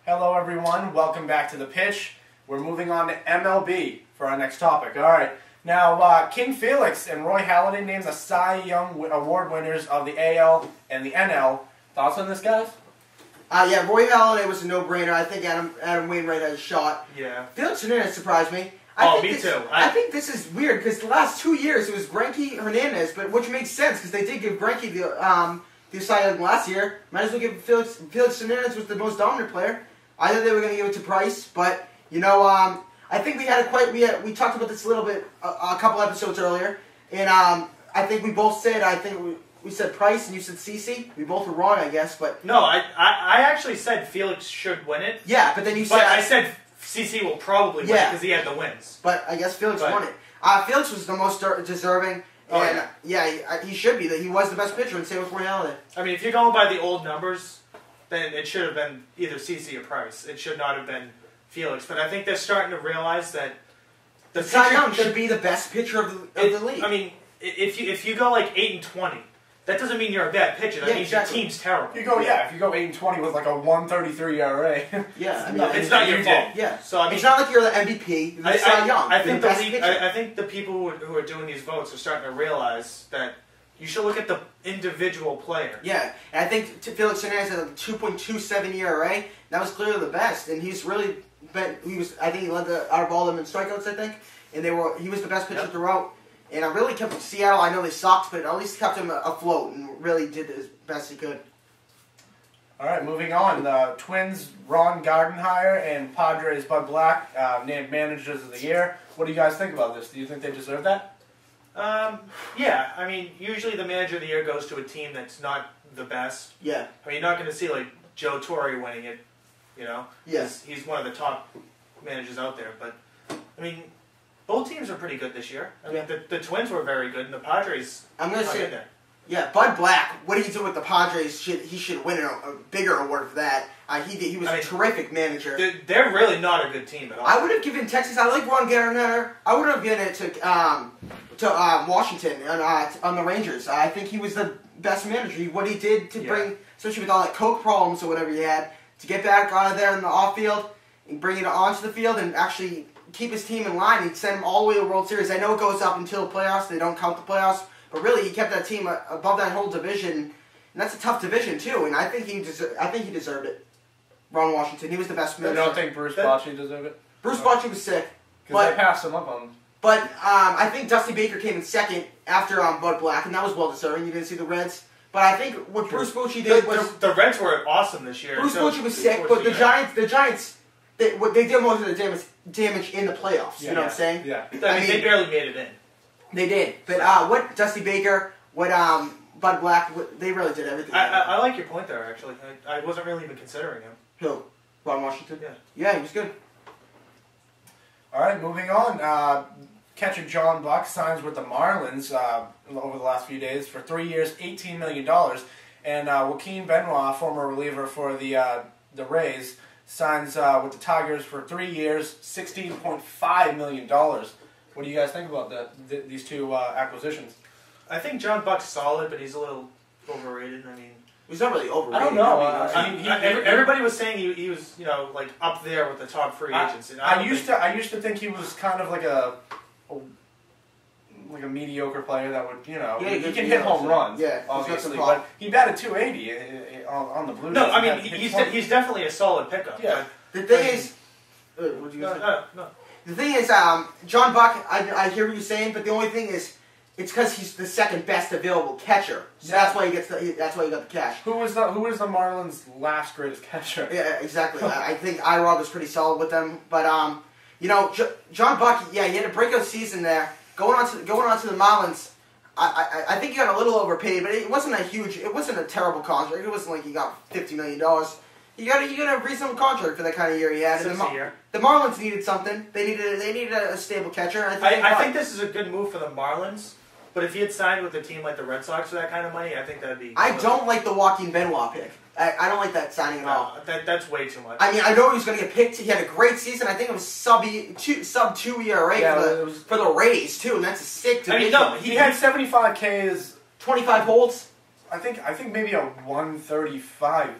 Hello everyone, welcome back to The Pitch. We're moving on to MLB for our next topic. Alright, now King Felix and Roy Halladay named the Cy Young Award winners of the AL and the NL. Thoughts on this, guys? Yeah, Roy Halladay was a no-brainer. I think Adam Wainwright had a shot. Yeah. Felix Hernandez surprised me. Me too. I think this is weird because the last 2 years it was Greinke, Hernandez, but which makes sense because they did give Greinke the Cy Young last year. Might as well give Felix Hernandez was the most dominant player. I thought they were going to give it to Price, but you know, I think we talked about this a little bit a couple episodes earlier, and I think we both said we said Price and you said CC. We both were wrong, I guess, but no, I actually said Felix should win it. Yeah, but then you said I said CC will probably win it because he had the wins. But I guess Felix won it. Felix was the most deserving. And he should be. He was the best pitcher, and same with Roy Halladay. I mean, if you're going by the old numbers, then it should have been either CC or Price. It should not have been Felix. But I think they're starting to realize that the Cy Young should be the best pitcher of the league. I mean, if you go like 8-20, that doesn't mean you're a bad pitcher. That means your team's terrible. If you go 8-20 with like a 1.133 ERA. Yeah, I mean, it's not your fault. Yeah, so I mean, it's not like you're the MVP. You're Cy Young. I think the people who are doing these votes are starting to realize that you should look at the individual player. Yeah, and I think Felix Hernandez had a 2.27 ERA. That was clearly the best, and he's really been. I think he led out of all them in strikeouts. I think, and he was the best pitcher throughout. And I really kept Seattle. I know they sucked, but at least kept him afloat and really did as best he could. All right, moving on. The Twins, Ron Gardenhire, and Padres, Bud Black, named managers of the year. What do you guys think about this? Do you think they deserve that? Yeah. I mean, usually the manager of the year goes to a team that's not the best. Yeah. I mean, you're not going to see like Joe Torre winning it. You know. Yes. He's one of the top managers out there, but I mean. Both teams are pretty good this year. I mean, the Twins were very good, and the Padres. I'm gonna say, yeah, Bud Black. What did he do with the Padres? He should win a bigger award for that. He was a terrific manager. They're really not a good team at all. I would have given Texas. I like Ron Gardenhire. I would have given it to Washington on the Rangers. I think he was the best manager. What he did to bring, especially with all that coke problems or whatever he had, to get back out of there in the off field and bring it onto the field and actually keep his team in line. He'd send them all the way to the World Series. I know it goes up until the playoffs. They don't count the playoffs. But really, he kept that team above that whole division. And that's a tough division, too. And I think he deserved it. Ron Washington. He was the best manager. You don't think Bruce Bochy deserved it? Bruce Bochy was sick. Because they passed him up on him. But I think Dusty Baker came in second after Bud Black, and that was well-deserving. You didn't see the Reds. But I think what Bruce Bochy did was... The Reds were awesome this year. Bruce Bochy was sick, but the Giants... They did most of the damage in the playoffs. You know what I'm saying? Yeah. I mean, they barely made it in. They did. But what Dusty Baker, what Bud Black, they really did everything. I like your point there, actually. I wasn't really even considering him. Who? Ron Washington? Yeah. Yeah, he was good. All right, moving on. Catcher John Buck signs with the Marlins over the last few days for 3 years, $18 million. And Joaquin Benoit, former reliever for the Rays, signs with the Tigers for 3 years, $16.5 million. What do you guys think about these two acquisitions? I think John Buck's solid, but he's a little overrated. I mean, he's not really overrated. I don't know. Everybody was saying he was, like up there with the top free agents. And I used to think he was kind of like a mediocre player that would, he can hit home runs. Yeah, obviously, but he batted 280 on the Blues. No, I mean he's definitely a solid pickup. Yeah. The thing is, what you say? No. The thing is, John Buck. I hear what you're saying, but the only thing is, it's because he's the second best available catcher. So that's why he gets that's why he got the cash. Who was the Marlins' last greatest catcher? Yeah, exactly. I think Rob was pretty solid with them, but John Buck. Yeah, he had a breakout season there. Going on to the Marlins, I think he got a little overpaid, but it wasn't a terrible contract. It wasn't like he got $50 million. You got a reasonable contract for that kind of year he had. The Marlins needed something. They needed a stable catcher. I think this is a good move for the Marlins. But if he had signed with a team like the Red Sox for that kind of money, I think that'd be. I don't like the Joaquin Benoit pick. I don't like that signing at all. That's way too much. I mean, I know he was going to get picked. He had a great season. I think it was sub 2 ERA for the Rays too, and that's a sick division. I mean, no, he had 75 Ks, 25 holds. I think maybe a 1.35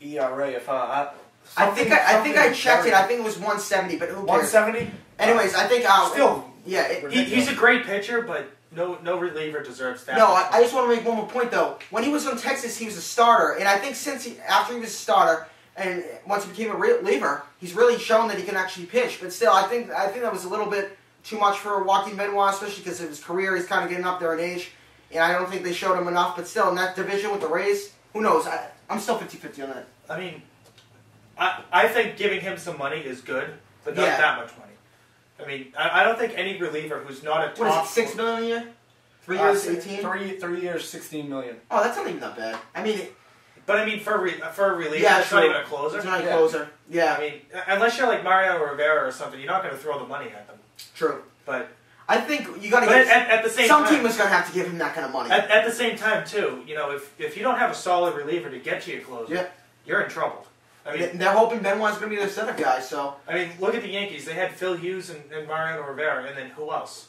ERA. I think I checked it. I think it was 170, but who cares? 170. Anyways, I think still. Yeah, he's a great pitcher, but no reliever deserves that. No, I just want to make one more point though. When he was on Texas, he was a starter, and I think after he was a starter, and once he became a reliever, he's really shown that he can actually pitch. But still, I think that was a little bit too much for Joaquin Benoit, especially because of his career. He's kind of getting up there in age, and I don't think they showed him enough. But still, in that division with the Rays, who knows? I'm still 50-50 on that. I mean, I think giving him some money is good, but not that much money. I mean, I don't think any reliever who's not a top... What is it, $6 million a year? 3 years, 18? 3 years, $16 million. Oh, that's not even that bad. I mean... But I mean, for a reliever, it's not even a closer. It's not a closer. Yeah. I mean, unless you're like Mariano Rivera or something, you're not going to throw the money at them. True. But... I think you got to get... At the same time... Some team is going to have to give him that kind of money. At the same time, too, you know, if you don't have a solid reliever to get you a closer, you're in trouble. I mean, they're hoping Benoit's going to be their setup guy, so... I mean, look at the Yankees. They had Phil Hughes and Mariano Rivera, and then who else?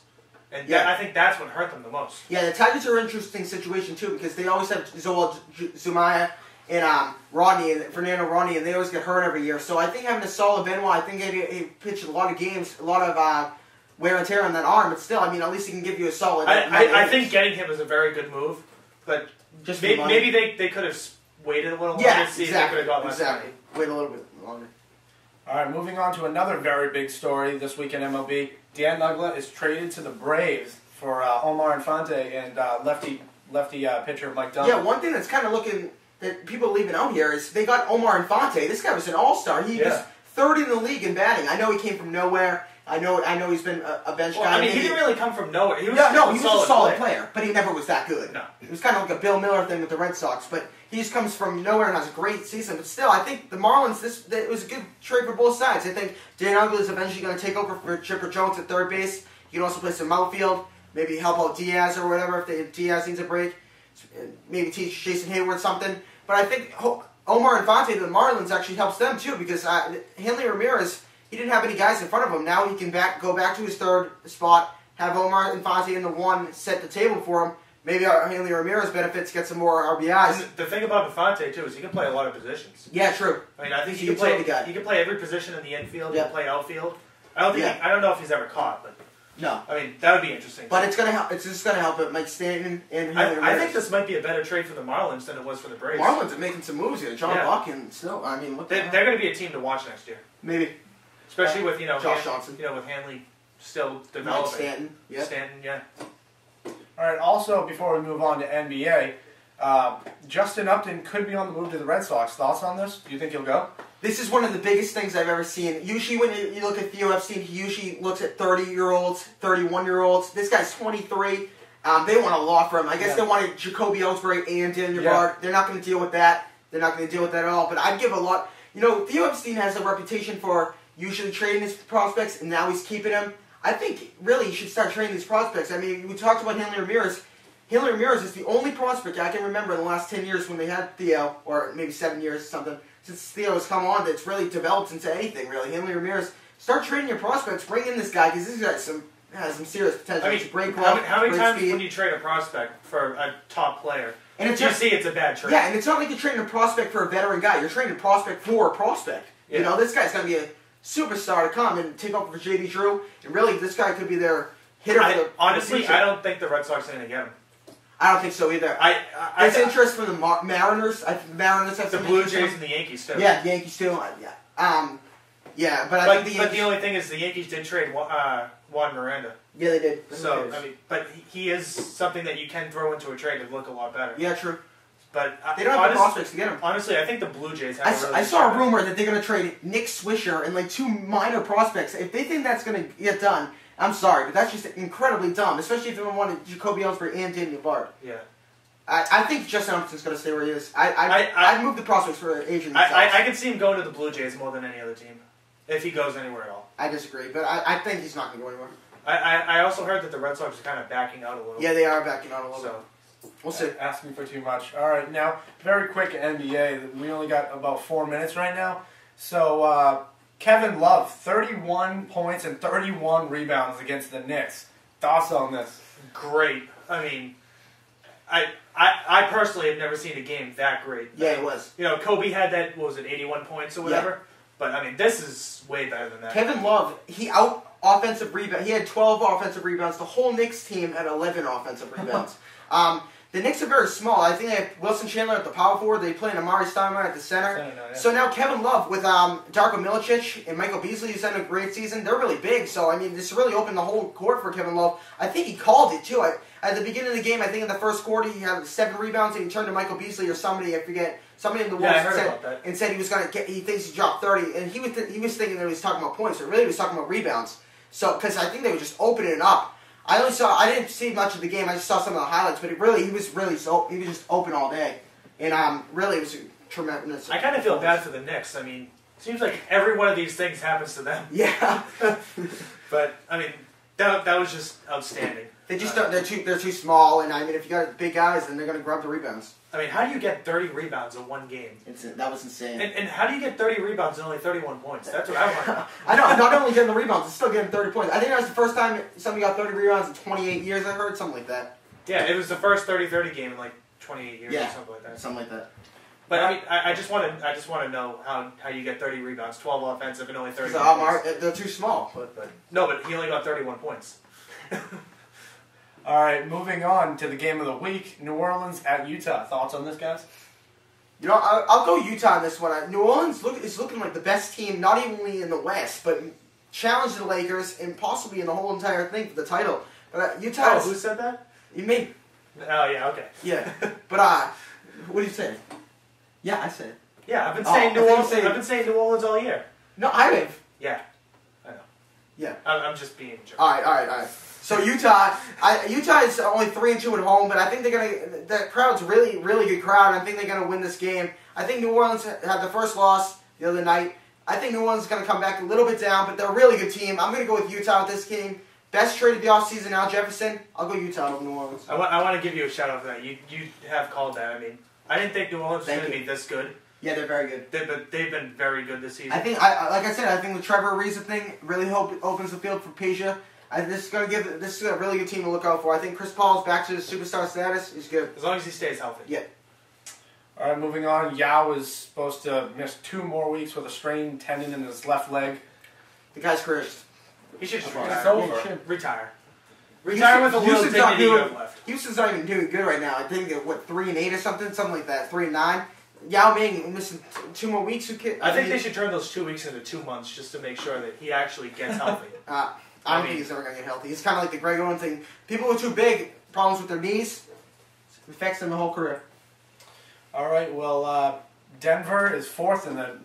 And I think that's what hurt them the most. Yeah, the Tigers are an interesting situation, too, because they always have Zoel Zumaya and Fernando Rodney, and they always get hurt every year. So I think having a solid Benoit, I think he pitched a lot of games, a lot of wear and tear on that arm, but still, I mean, at least he can give you a solid... I think getting him is a very good move, but just maybe they could have waited a little longer to see if they could have got less money. Wait a little bit longer. All right, moving on to another very big story this week in MLB. Dan Uggla is traded to the Braves for Omar Infante and lefty pitcher Mike Dunn. Yeah, one thing that's kind of looking that people are leaving out here is they got Omar Infante. This guy was an all-star. He was third in the league in batting. I know he came from nowhere. I know he's been a bench guy. I mean, he didn't really come from nowhere. He was he was a solid player, but he never was that good. No. It was kind of like a Bill Miller thing with the Red Sox, but he just comes from nowhere and has a great season. But still, I think the Marlins, it was a good trade for both sides. I think Dan Uggla is eventually going to take over for Chipper Jones at third base. He can also play some outfield, maybe help out Diaz or whatever if Diaz needs a break. Maybe teach Jason Hayward something. But I think Omar Infante to the Marlins actually helps them too because Hanley Ramirez, he didn't have any guys in front of him. Now he can go back to his third spot, have Omar Infante in the one, set the table for him. Maybe Hanley Ramirez benefits, get some more RBIs. And the thing about Infante, too, is he can play a lot of positions. Yeah, true. I mean, I think he can play every position in the infield. He can play outfield. I don't know if he's ever caught, but no. I mean, that would be interesting. But it's gonna help. It's just gonna help Mike Stanton and Hanley Ramirez. I think this might be a better trade for the Marlins than it was for the Braves. Marlins are making some moves here. John Buck and Snow. I mean, they're going to be a team to watch next year. Maybe. Especially with Josh Johnson. With Hanley still developing. Mike Stanton. Yeah. Stanton, yeah. All right. Also, before we move on to NBA, Justin Upton could be on the move to the Red Sox. Thoughts on this? Do you think he'll go? This is one of the biggest things I've ever seen. Usually when you look at Theo Epstein, he usually looks at 30-year-olds, 31-year-olds. This guy's 23. They want a lot for him. I guess they wanted Jacoby Ellsbury and Daniel Bard. They're not going to deal with that. They're not going to deal with that at all. But I'd give a lot. Theo Epstein has a reputation for usually trading his prospects, and now he's keeping them. I think, really, you should start trading these prospects. I mean, we talked about Hanley Ramirez. Hanley Ramirez is the only prospect I can remember in the last 10 years when they had Theo, or maybe 7 years or something, since Theo has come on, that's really developed into anything, really. Hanley Ramirez, start trading your prospects, bring in this guy, because this guy has some serious potential. I mean, how many times when you trade a prospect for a top player, and you see it's a bad trade? Yeah, and it's not like you're trading a prospect for a veteran guy. You're trading a prospect for a prospect. Yeah. This guy's going to be a superstar to come and take over for J.D. Drew, and really, this guy could be their hitter for the honestly, I don't think the Red Sox are going to get him. I don't think so either. There's interest from the Mariners. Mariners have the Blue Jays and the Yankees too. Yeah, the Yankees too. But I think the only thing is the Yankees did trade Juan Miranda. Yeah, they did. So I mean, but he is something that you can throw into a trade and look a lot better. Yeah, true. But they don't have the prospects to get him. Honestly, I think the Blue Jays have. I saw a rumor that they're going to trade Nick Swisher and like 2 minor prospects. If they think that's going to get done, I'm sorry, but that's just incredibly dumb. Especially if they wanted Jacoby Ellsbury and Daniel Bard. Yeah. I think Justin Upton's going to stay where he is. I'd move the prospects for Adrian. I can see him going to the Blue Jays more than any other team, if he goes anywhere at all. I disagree, but I think he's not going to go anywhere. I also heard that the Red Sox are kind of backing out a little. Yeah, they are backing out a little bit. We'll see. Asking for too much. All right, now, very quick NBA. We only got about 4 minutes right now. So, Kevin Love, 31 points and 31 rebounds against the Knicks. Thoughts on this? Great. I mean, I personally have never seen a game that great. Yeah, it was. You know, Kobe had that, what was it, 81 points or whatever? Yeah. But, I mean, this is way better than that. Kevin Love, he offensive rebound. He had 12 offensive rebounds. The whole Knicks team had 11 offensive rebounds. The Knicks are very small. I think they have Wilson Chandler at the power forward. They play Amari Stoudemire at the center. So now Kevin Love with Darko Milicic and Michael Beasley, who's having a great season, they're really big. So, I mean, this really opened the whole court for Kevin Love. I think he called it, too. At the beginning of the game, I think in the first quarter, he had 7 rebounds, and he turned to Michael Beasley or somebody, I forget, somebody in the Wolves and said he was going to get, he thinks he dropped 30, and he was thinking that he was talking about points, but really he was talking about rebounds. So, because I think they were just opening it up. I didn't see much of the game. I just saw some of the highlights, but he was just open all day, and really it was tremendous. I kind of feel bad for the Knicks. I mean, it seems like every one of these things happens to them. Yeah, but I mean, that was just outstanding. They're too small, and I mean, if you got big guys, then they're gonna grab the rebounds. I mean, how do you get 30 rebounds in one game? That was insane. And how do you get 30 rebounds and only 31 points? That's what I want to know. I know, not only getting the rebounds, it's still getting 30 points. I think that was the first time somebody got 30 rebounds in 28 years, I heard, something like that. Yeah, it was the first 30-30 game in like 28 years or something like that. Something like that. But I mean, I just want to know how you get 30 rebounds, 12 offensive, and only 30 they're too small. But he only got 31 points. All right, moving on to the game of the week, New Orleans at Utah. Thoughts on this, guys? You know, I'll go Utah on this one. New Orleans is looking like the best team, not only in the West, but challenge the Lakers and possibly in the whole entire thing for the title. But Utah. Oh, who said that? You me. Oh yeah, okay. Yeah, but what do you say? Yeah, I said it. Yeah, I've been saying New Orleans. I've been saying New Orleans all year. No, I have. Yeah, I know. Yeah. I'm just being a jerk. All right. So Utah is only 3-2 at home, but I think that crowd's really, really good crowd. I think they're gonna win this game. I think New Orleans had the first loss the other night. I think New Orleans is gonna come back a little bit down, but they're a really good team. I'm gonna go with Utah with this game. Best trade of the offseason, Al Jefferson. I'll go Utah over New Orleans. I want to give you a shout out for that. You have called that. I mean, I didn't think New Orleans was going to be this good. Yeah, they're very good. They've been very good this season. I think, like I said, I think the Trevor Ariza thing really opens the field for Peja. This is a really good team to look out for. I think Chris Paul's back to his superstar status. He's good. As long as he stays healthy. Yeah. All right, moving on. Yao is supposed to miss 2 more weeks with a strained tendon in his left leg. The guy's cursed. He should just retire. It's over. Yeah, Retire. Retire with a little dignity you have left. Houston's not even doing good right now. I think they're, 3-8 or something like that. 3-9. Yao Ming missing 2 more weeks. I think they should turn those 2 weeks into 2 months just to make sure that he actually gets healthy. I don't think he's ever going to get healthy. He's kind of like the Greg Owen thing. People who are too big, problems with their knees, affects them the whole career. All right, well, Denver is 4th in the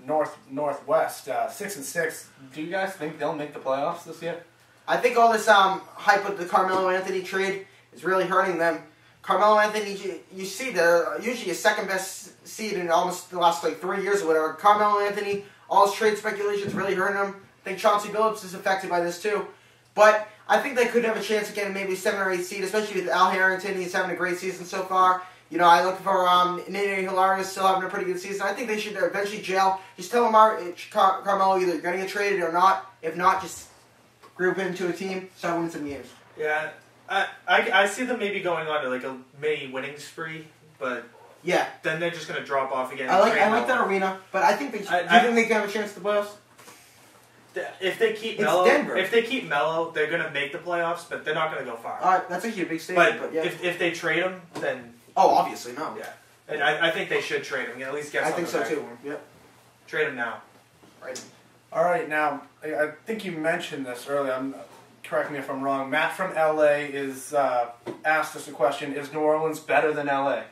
Northwest, 6-6. Do you guys think they'll make the playoffs this year? I think all this hype with the Carmelo Anthony trade is really hurting them. Carmelo Anthony, you see, they're usually a second best seed in almost the last 3 years or whatever. Carmelo Anthony, all his trade speculations really hurting them. I think Chauncey Billups is affected by this too. But I think they could have a chance of getting maybe a 7 or 8 seed, especially with Al Harrington. He's having a great season so far. You know, I look for Nene Hilario still having a pretty good season. I think they should eventually jail. Just tell Carmelo either you're going to get traded or not. If not, just group into a team, start winning some games. Yeah, I see them maybe going on to like a mini winning spree, but yeah, then they're just going to drop off again. I like that arena, but I think do you think they can have a chance to the playoffs? If they keep Melo, they're going to make the playoffs, but they're not going to go far. All right, that's actually a big statement. But yeah. if they trade him, then obviously no. Yeah, and I think they should trade him. At least get something back for him. Yep. Trade him now. Right. All right, now, I think you mentioned this earlier. Correct me if I'm wrong. Matt from LA is asked us a question. Is New Orleans better than LA?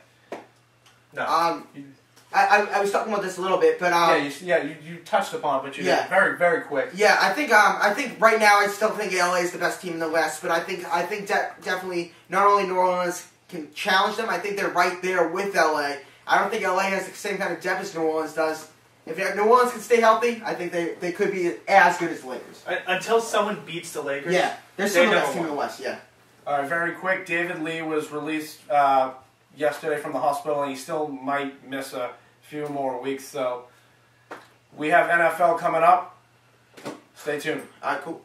No. I was talking about this a little bit, but you touched upon it, but you did very, very quick. Yeah, I think right now I still think LA is the best team in the West, but I think definitely not only New Orleans can challenge them, I think they're right there with LA. I don't think LA has the same kind of depth as New Orleans does. If New Orleans can stay healthy, I think they could be as good as the Lakers. Until someone beats the Lakers. Yeah, they're still the best team in the West, yeah. All right, very quick. David Lee was released yesterday from the hospital, and he still might miss a few more weeks. So we have NFL coming up. Stay tuned. All right, cool.